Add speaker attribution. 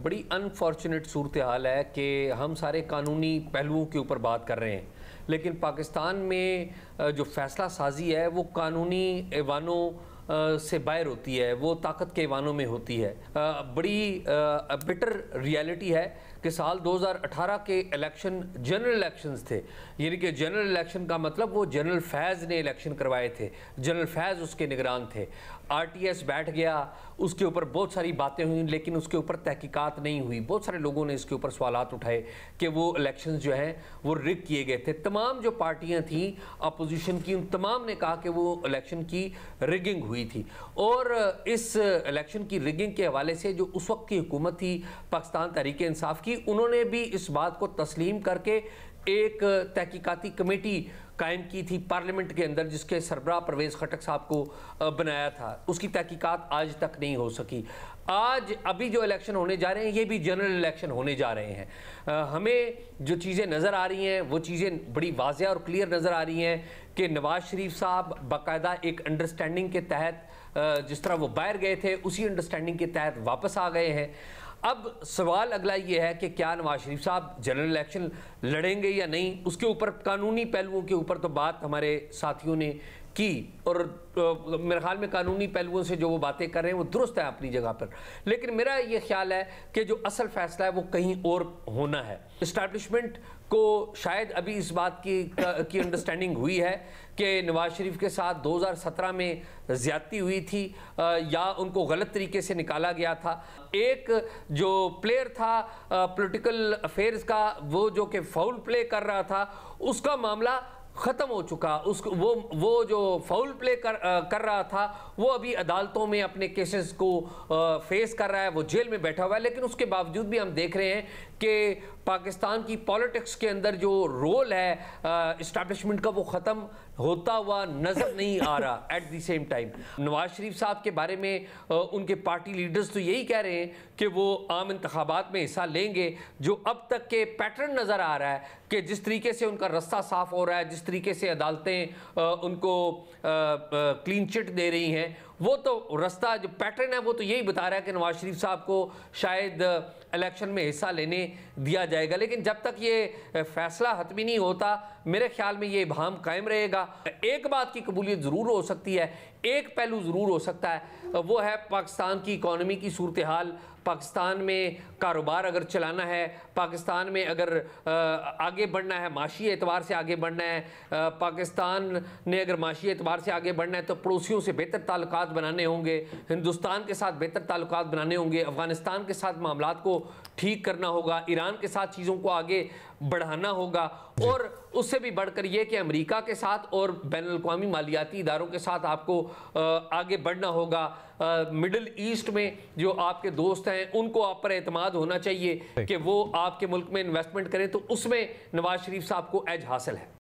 Speaker 1: बड़ी अनफॉर्चुनेट सूरत हाल है कि हम सारे कानूनी पहलुओं के ऊपर बात कर रहे हैं, लेकिन पाकिस्तान में जो फ़ैसला साजी है वो कानूनी ऐवानों से बाहर होती है, वो ताकत के ऐवानों में होती है। बड़ी बिटर रियलिटी है कि साल 2018 के इलेक्शन जनरल इलेक्शंस थे, यानी कि जनरल इलेक्शन का मतलब वो जनरल फैज़ ने इलेक्शन करवाए थे, जनरल फैज़ उसके निगरान थे। RTS बैठ गया, उसके ऊपर बहुत सारी बातें हुई, लेकिन उसके ऊपर तहकीकात नहीं हुई। बहुत सारे लोगों ने इसके ऊपर सवालात उठाए कि वो इलेक्शंस जो हैं वो रिग किए गए थे। तमाम जो पार्टियां थी अपोजिशन की, उन तमाम ने कहा कि वो इलेक्शन की रिगिंग हुई थी। और इस इलेक्शन की रिगिंग के हवाले से जो उस वक्त की हुकूमत थी पाकिस्तान तहरीक इंसाफ की, उन्होंने भी इस बात को तस्लीम करके एक तहकीकाती कमेटी कायम की थी पार्लियामेंट के अंदर, जिसके सरबराह परवेज़ खटक साहब को बनाया था। उसकी तहकीकात आज तक नहीं हो सकी। आज अभी जो इलेक्शन होने जा रहे हैं ये भी जनरल इलेक्शन होने जा रहे हैं। हमें जो चीज़ें नज़र आ रही हैं वो चीज़ें बड़ी वाज़ेह और क्लियर नज़र आ रही हैं कि नवाज़ शरीफ साहब बाकायदा एक अंडरस्टैंडिंग के तहत, जिस तरह वो बाहर गए थे उसी अंडरस्टैंडिंग के तहत वापस आ गए हैं। अब सवाल अगला ये है कि क्या नवाज शरीफ साहब जनरल इलेक्शन लड़ेंगे या नहीं। उसके ऊपर कानूनी पहलुओं के ऊपर तो बात हमारे साथियों ने की, और मेरे ख्याल में कानूनी पहलुओं से जो वो बातें कर रहे हैं वो दुरुस्त है अपनी जगह पर। लेकिन मेरा ये ख्याल है कि जो असल फैसला है वो कहीं और होना है। इस्टेब्लिशमेंट को शायद अभी इस बात की अंडरस्टैंडिंग हुई है कि नवाज शरीफ के साथ 2017 में ज़्यादती हुई थी या उनको गलत तरीके से निकाला गया था। एक जो प्लेयर था पॉलिटिकल अफेयर्स का, वो जो कि फाउल प्ले कर रहा था, उसका मामला ख़त्म हो चुका। उसको वो जो फाउल प्ले कर रहा था वो अभी अदालतों में अपने केसेस को फेस कर रहा है, वो जेल में बैठा हुआ है। लेकिन उसके बावजूद भी हम देख रहे हैं कि पाकिस्तान की पॉलिटिक्स के अंदर जो रोल है इस्टेब्लिशमेंट का वो ख़त्म होता हुआ नज़र नहीं आ रहा। At the same time Nawaz Sharif साहब के बारे में उनके पार्टी लीडर्स तो यही कह रहे हैं कि वो आम इंतखाबात में हिस्सा लेंगे। जो अब तक के पैटर्न नज़र आ रहा है कि जिस तरीके से उनका रास्ता साफ हो रहा है, जिस तरीके से अदालतें उनको क्लीन चिट दे रही हैं, वो तो रास्ता जो पैटर्न है वो तो यही बता रहा है कि नवाज शरीफ साहब को शायद इलेक्शन में हिस्सा लेने दिया जाएगा। लेकिन जब तक ये फैसला हतमी नहीं होता, मेरे ख्याल में ये इबहम कायम रहेगा। एक बात की कबूलियत ज़रूर हो सकती है, एक पहलू ज़रूर हो सकता है, वो है पाकिस्तान की इकॉनमी की सूरत हाल। पाकिस्तान में कारोबार अगर चलाना है, पाकिस्तान में अगर आगे बढ़ना है, माशी एतबार से आगे बढ़ना है, पाकिस्तान ने अगर माशी एतबार से आगे बढ़ना है तो पड़ोसियों से बेहतर ताल्लुकात बनाने होंगे, हिंदुस्तान के साथ बेहतर ताल्लुकात बनाने होंगे, अफ़गानिस्तान के साथ मामलात को ठीक करना होगा, ईरान के साथ चीज़ों को आगे बढ़ाना होगा, और उससे भी बढ़कर यह कि अमेरिका के साथ और बैनुल-अक़वामी मालियाती इदारों के साथ आपको आगे बढ़ना होगा। मिडल ईस्ट में जो आपके दोस्त हैं उनको आप पर एतमाद होना चाहिए कि वो आपके मुल्क में इन्वेस्टमेंट करें, तो उसमें नवाज शरीफ साहब को एज हासिल है।